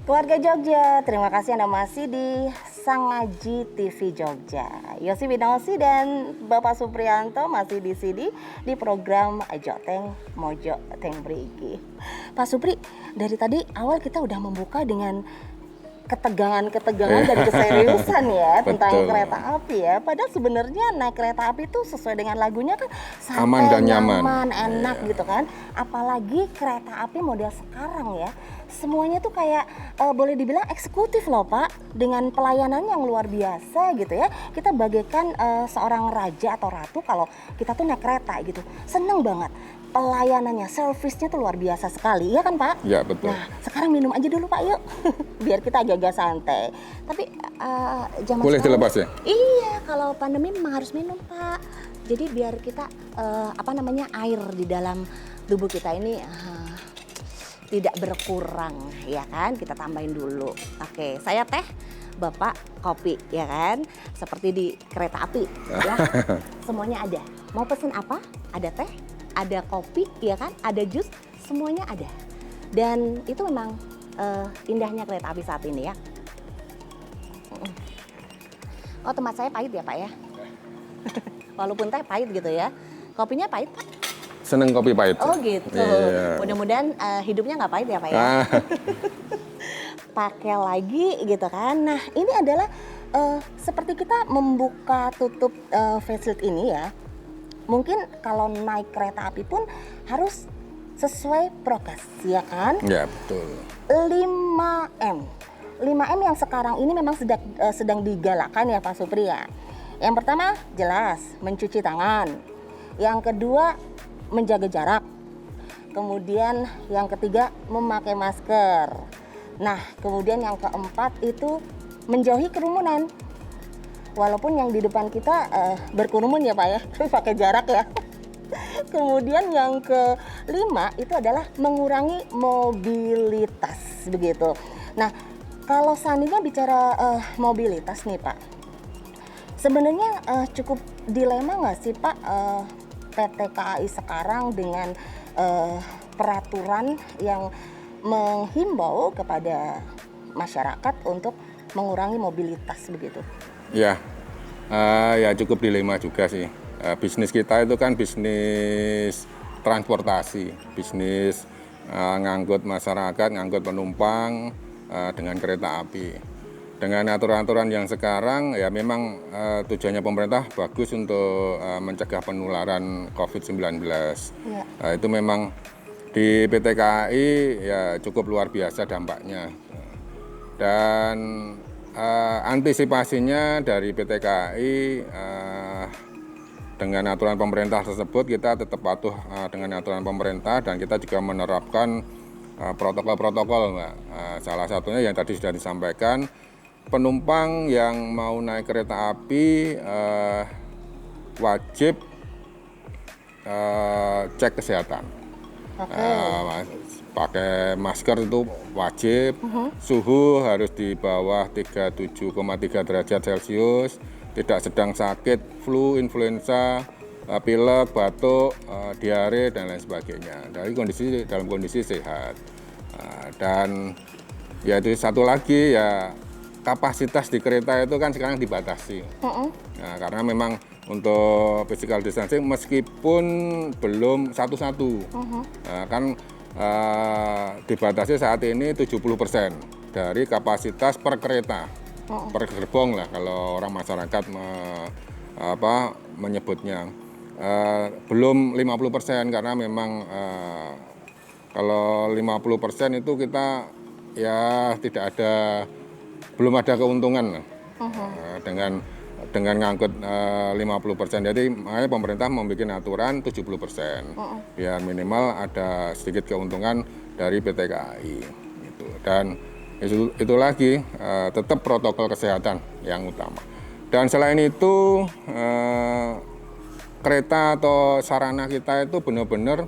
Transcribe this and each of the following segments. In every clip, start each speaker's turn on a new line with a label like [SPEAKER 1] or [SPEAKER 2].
[SPEAKER 1] Keluarga Jogja, terima kasih Anda masih di Sangaji TV Jogja. Yosi Winosi dan Bapak Supriyanto masih di sini di program Joteng Mojo Teng Brigi. Pak Supri, dari tadi awal kita udah membuka dengan ketegangan dan keseriusan ya tentang kereta api ya. Padahal sebenarnya naik kereta api itu sesuai dengan lagunya kan santai,
[SPEAKER 2] aman dan nyaman,
[SPEAKER 1] enak gitu kan. Apalagi kereta api model sekarang ya. Semuanya tuh kayak boleh dibilang eksekutif loh Pak, dengan pelayanan yang luar biasa gitu ya. Kita bagaikan seorang raja atau ratu kalau kita tuh naik kereta gitu. Seneng banget. Pelayanannya, servisnya tuh luar biasa sekali, ya kan Pak?
[SPEAKER 2] Ya betul.
[SPEAKER 1] Nah, sekarang minum aja dulu Pak yuk, biar kita agak-agak santai. Tapi zaman
[SPEAKER 2] boleh
[SPEAKER 1] sekarang,
[SPEAKER 2] dilepas ya?
[SPEAKER 1] Iya, kalau pandemi memang harus minum Pak. Jadi biar kita air di dalam tubuh kita ini tidak berkurang, ya kan? Kita tambahin dulu. Oke, saya teh, Bapak kopi, ya kan? Seperti di kereta api, ya. Semuanya ada. Mau pesen apa? Ada teh, ada kopi, ya kan? Ada jus, semuanya ada. Dan itu memang indahnya kereta api saat ini ya. Oh, tempat saya pahit ya Pak ya? Walaupun teh pahit gitu ya. Kopinya pahit Pak?
[SPEAKER 2] Seneng kopi pahit.
[SPEAKER 1] Oh gitu.
[SPEAKER 2] Iya.
[SPEAKER 1] Mudah-mudahan hidupnya nggak pahit ya Pak ya. Pakai lagi gitu kan. Nah ini adalah seperti kita membuka tutup facelift ini ya. Mungkin kalau naik kereta api pun harus sesuai prokes ya kan.
[SPEAKER 2] Ya betul.
[SPEAKER 1] 5M. 5M yang sekarang ini memang sedang digalakkan ya Pak Supri ya. Yang pertama jelas mencuci tangan. Yang kedua menjaga jarak. Kemudian yang ketiga memakai masker. Nah, kemudian yang keempat itu menjauhi kerumunan. Walaupun yang di depan kita berkerumun ya Pak ya, pakai jarak ya. Kemudian yang kelima itu adalah mengurangi mobilitas begitu. Nah, kalau seandainya bicara mobilitas nih Pak, sebenarnya cukup dilema nggak sih Pak PT KAI sekarang dengan peraturan yang menghimbau kepada masyarakat untuk mengurangi mobilitas begitu?
[SPEAKER 2] Ya, ya cukup dilema juga sih. Bisnis kita itu kan bisnis transportasi, bisnis ngangkut masyarakat, ngangkut penumpang dengan kereta api. Dengan aturan-aturan yang sekarang ya memang tujuannya pemerintah bagus untuk mencegah penularan COVID-19. Ya. Itu memang di PT KAI ya cukup luar biasa dampaknya. Dan antisipasinya dari PT KAI dengan aturan pemerintah tersebut kita tetap patuh dengan aturan pemerintah dan kita juga menerapkan protokol-protokol, Mbak. Salah satunya yang tadi sudah disampaikan, penumpang yang mau naik kereta api wajib cek kesehatan. Pakai masker itu wajib, suhu harus di bawah 37,3 derajat Celcius, tidak sedang sakit, flu, influenza, pilek, batuk, diare dan lain sebagainya. Dalam kondisi sehat. Dan ya itu satu lagi ya, kapasitas di kereta itu kan sekarang dibatasi. Nah, karena memang untuk physical distancing meskipun belum satu-satu, kan dibatasi saat ini 70% dari kapasitas per kereta, per gerbong lah kalau orang masyarakat menyebutnya. Belum 50% karena memang kalau 50% itu kita ya belum ada keuntungan dengan ngangkut 50%. Jadi makanya pemerintah membuat aturan 70%. Biar minimal ada sedikit keuntungan dari PT KAI gitu. Dan itu lagi tetap protokol kesehatan yang utama. Dan selain itu kereta atau sarana kita itu benar-benar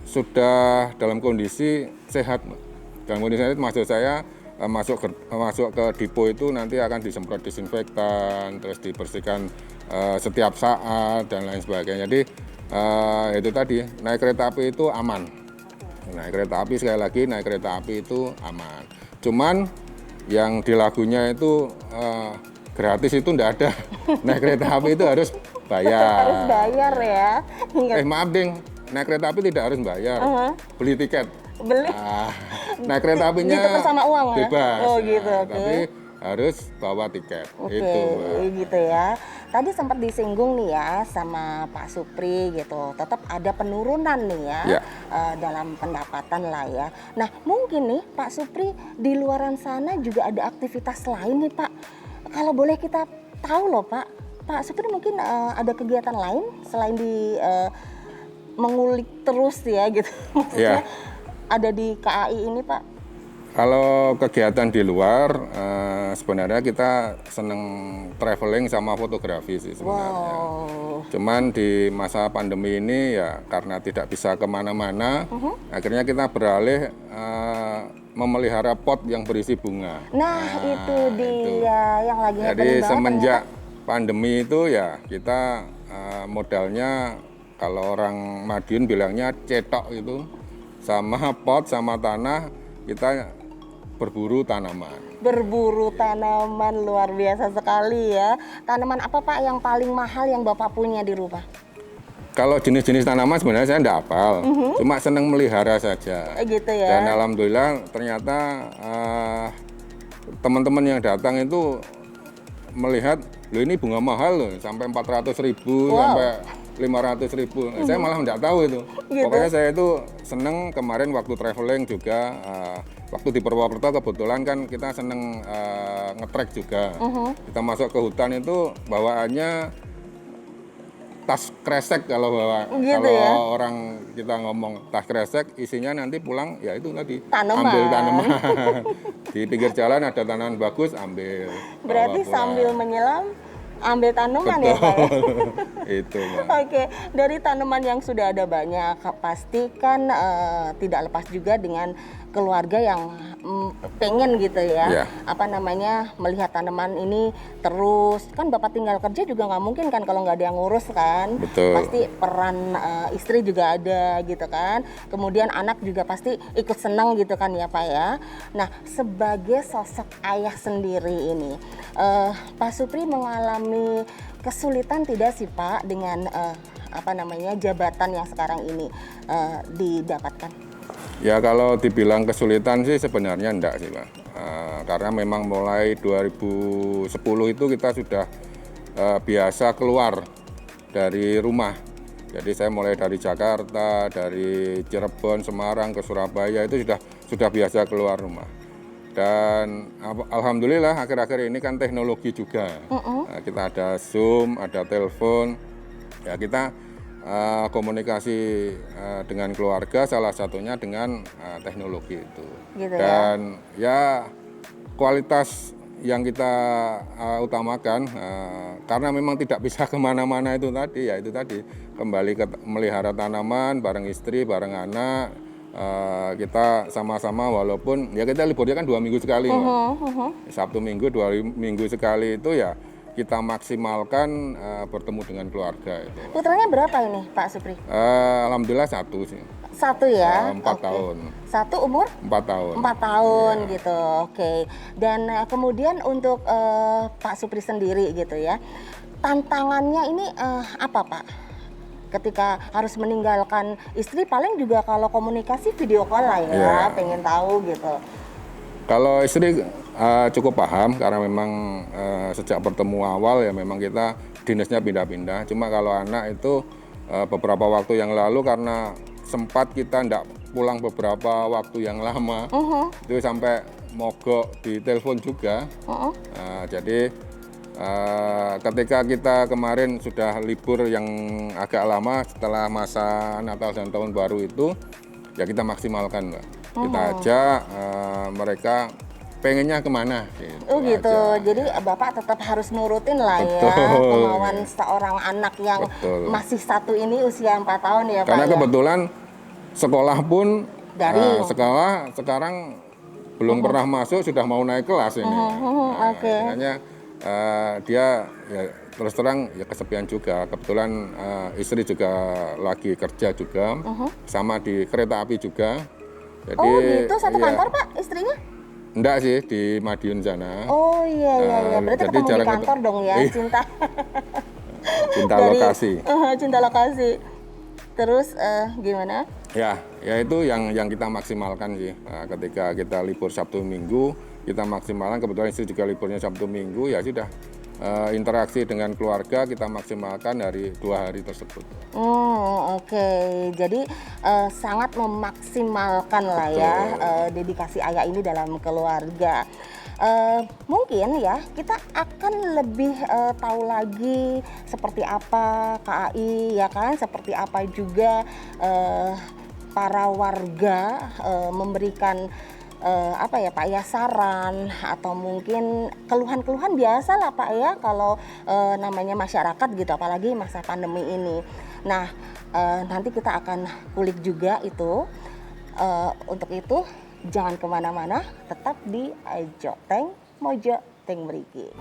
[SPEAKER 2] sudah dalam kondisi sehat. Dalam kondisi sehat maksud saya masuk ke depo itu nanti akan disemprot disinfektan, terus dibersihkan setiap saat dan lain sebagainya. Jadi itu tadi, naik kereta api itu aman. Naik kereta api sekali lagi, naik kereta api itu aman. Cuman yang di lagunya itu gratis itu enggak ada. Naik kereta api itu harus bayar.
[SPEAKER 1] Harus bayar ya. Ingat.
[SPEAKER 2] Maaf ding, naik kereta api tidak harus bayar. Beli tiket.
[SPEAKER 1] Beli.
[SPEAKER 2] Naik kereta apinya
[SPEAKER 1] Ditukar sama uang ya?
[SPEAKER 2] bebas.
[SPEAKER 1] Oh gitu, oke.
[SPEAKER 2] Tapi harus bawa tiket.
[SPEAKER 1] Oke,
[SPEAKER 2] Itu, Mbak.
[SPEAKER 1] gitu ya. Tadi sempat disinggung nih ya sama Pak Supri gitu. Tetap ada penurunan nih ya,
[SPEAKER 2] Ya.
[SPEAKER 1] dalam pendapatan lah ya. Nah, mungkin nih Pak Supri di luaran sana juga ada aktivitas lain nih Pak. Kalau boleh kita tahu loh Pak, Pak Supri mungkin ada kegiatan lain selain di mengulik terus ya gitu. Maksudnya ada di KAI ini Pak.
[SPEAKER 2] Kalau kegiatan di luar, sebenarnya kita seneng traveling sama fotografi sih sebenarnya.
[SPEAKER 1] Wow.
[SPEAKER 2] Cuman di masa pandemi ini ya karena tidak bisa kemana-mana, akhirnya kita beralih memelihara pot yang berisi bunga.
[SPEAKER 1] Nah, itu dia yang lagi
[SPEAKER 2] Jadi
[SPEAKER 1] happening banget
[SPEAKER 2] semenjak pandemi itu ya kita modalnya kalau orang Madiun bilangnya cetok itu, sama pot sama tanah kita berburu tanaman.
[SPEAKER 1] berburu tanaman. Luar biasa sekali ya. Tanaman apa Pak yang paling mahal yang Bapak punya di rumah?
[SPEAKER 2] Kalau jenis-jenis tanaman sebenarnya saya enggak hafal, cuma senang melihara saja.
[SPEAKER 1] Gitu ya.
[SPEAKER 2] Dan alhamdulillah ternyata teman-teman yang datang itu melihat, loh ini bunga mahal loh, sampai 400.000, sampai 500.000. Saya malah enggak tahu itu.
[SPEAKER 1] Gitu.
[SPEAKER 2] Pokoknya saya itu seneng kemarin waktu traveling juga, waktu di Purwokerto kebetulan kan kita seneng nge-trek juga. Kita masuk ke hutan itu bawaannya tas kresek kalau
[SPEAKER 1] Gitu
[SPEAKER 2] kalau
[SPEAKER 1] ya?
[SPEAKER 2] orang kita ngomong tas kresek, isinya nanti pulang ya itu tadi
[SPEAKER 1] Tanaman.
[SPEAKER 2] ambil tanaman. Di pinggir jalan ada tanaman bagus, ambil.
[SPEAKER 1] Berarti
[SPEAKER 2] bawa pulang.
[SPEAKER 1] sambil menyelam ambil tanaman ya Pak ya?
[SPEAKER 2] Itu, Mbak.
[SPEAKER 1] Oke, dari tanaman yang sudah ada banyak, pastikan tidak lepas juga dengan keluarga yang pengen gitu ya,
[SPEAKER 2] Ya.
[SPEAKER 1] apa namanya, melihat tanaman ini terus. Kan Bapak tinggal kerja juga nggak mungkin kan kalau nggak ada yang ngurus kan.
[SPEAKER 2] Betul.
[SPEAKER 1] Pasti peran istri juga ada gitu kan. Kemudian anak juga pasti ikut senang gitu kan ya Pak ya. Nah, sebagai sosok ayah sendiri ini, Pak Supri mengalami kesulitan tidak sih Pak dengan apa namanya, jabatan yang sekarang ini didapatkan?
[SPEAKER 2] Ya kalau dibilang kesulitan sih sebenarnya enggak sih, Pak. Karena memang mulai 2010 itu kita sudah biasa keluar dari rumah. Jadi saya mulai dari Jakarta, dari Cirebon, Semarang ke Surabaya itu sudah biasa keluar rumah. Dan alhamdulillah akhir-akhir ini kan teknologi juga. Kita ada Zoom, ada telepon. Ya kita komunikasi dengan keluarga, salah satunya dengan teknologi itu.
[SPEAKER 1] Gitu ya.
[SPEAKER 2] Dan ya kualitas yang kita utamakan karena memang tidak bisa kemana-mana itu tadi, ya itu tadi kembali ke melihara tanaman bareng istri, bareng anak. Kita sama-sama walaupun ya kita liburnya kan 2 minggu sekali, Sabtu Minggu 2 minggu sekali itu ya kita maksimalkan bertemu dengan keluarga itu.
[SPEAKER 1] Putranya berapa ini Pak Supri?
[SPEAKER 2] Alhamdulillah satu sih.
[SPEAKER 1] Satu ya?
[SPEAKER 2] 4
[SPEAKER 1] Oke.
[SPEAKER 2] tahun.
[SPEAKER 1] Satu umur?
[SPEAKER 2] 4 tahun.
[SPEAKER 1] 4 tahun gitu, oke. Dan kemudian untuk Pak Supri sendiri gitu ya, tantangannya ini apa Pak? Ketika harus meninggalkan istri, paling juga kalau komunikasi video call lah ya,
[SPEAKER 2] Iya.
[SPEAKER 1] pengen tahu gitu.
[SPEAKER 2] Kalau istri cukup paham karena memang sejak bertemu awal ya memang kita dinasnya pindah-pindah. Cuma kalau anak itu beberapa waktu yang lalu karena sempat kita ndak pulang beberapa waktu yang lama, itu sampai mogok di telepon juga. Jadi ketika kita kemarin sudah libur yang agak lama setelah masa Natal dan Tahun Baru itu, ya kita maksimalkan, Mbak. Kita ajak mereka pengennya kemana.
[SPEAKER 1] Oh gitu,
[SPEAKER 2] aja.
[SPEAKER 1] jadi Bapak tetap harus nurutin lah ya
[SPEAKER 2] Betul.
[SPEAKER 1] kemauan seorang anak yang
[SPEAKER 2] Betul.
[SPEAKER 1] masih satu ini usia 4 tahun ya
[SPEAKER 2] Karena
[SPEAKER 1] Pak ya?
[SPEAKER 2] kebetulan sekolah pun
[SPEAKER 1] Daring.
[SPEAKER 2] sekolah sekarang belum pernah masuk sudah mau naik kelas ini.
[SPEAKER 1] Oke.
[SPEAKER 2] Makanya dia ya, terus terang ya kesepian juga. Kebetulan istri juga lagi kerja juga, sama di kereta api juga. Jadi,
[SPEAKER 1] Oh gitu, satu
[SPEAKER 2] ya,
[SPEAKER 1] kantor Pak istrinya?
[SPEAKER 2] Enggak sih di Madiun sana.
[SPEAKER 1] Oh iya iya iya, berarti
[SPEAKER 2] Jadi
[SPEAKER 1] ketemu di
[SPEAKER 2] jarang
[SPEAKER 1] kantor dong ya,
[SPEAKER 2] Iya.
[SPEAKER 1] cinta
[SPEAKER 2] Cinta
[SPEAKER 1] dari
[SPEAKER 2] lokasi.
[SPEAKER 1] cinta lokasi. Terus gimana?
[SPEAKER 2] Ya itu yang kita maksimalkan sih. Nah, ketika kita libur Sabtu Minggu, kita maksimalkan. Kebetulan istri juga liburnya Sabtu Minggu, ya sudah. Interaksi dengan keluarga kita maksimalkan dari 2 hari tersebut.
[SPEAKER 1] Oke. Jadi sangat memaksimalkan lah ya dedikasi ayah ini dalam keluarga. Mungkin ya kita akan lebih tahu lagi seperti apa KAI ya kan, seperti apa juga para warga memberikan apa ya Pak ya, saran atau mungkin keluhan-keluhan biasa lah Pak ya kalau namanya masyarakat gitu, apalagi masa pandemi ini. Nah nanti kita akan kulik juga itu. Untuk itu jangan kemana-mana, tetap di Ajo Teng Mojo Teng Mriki.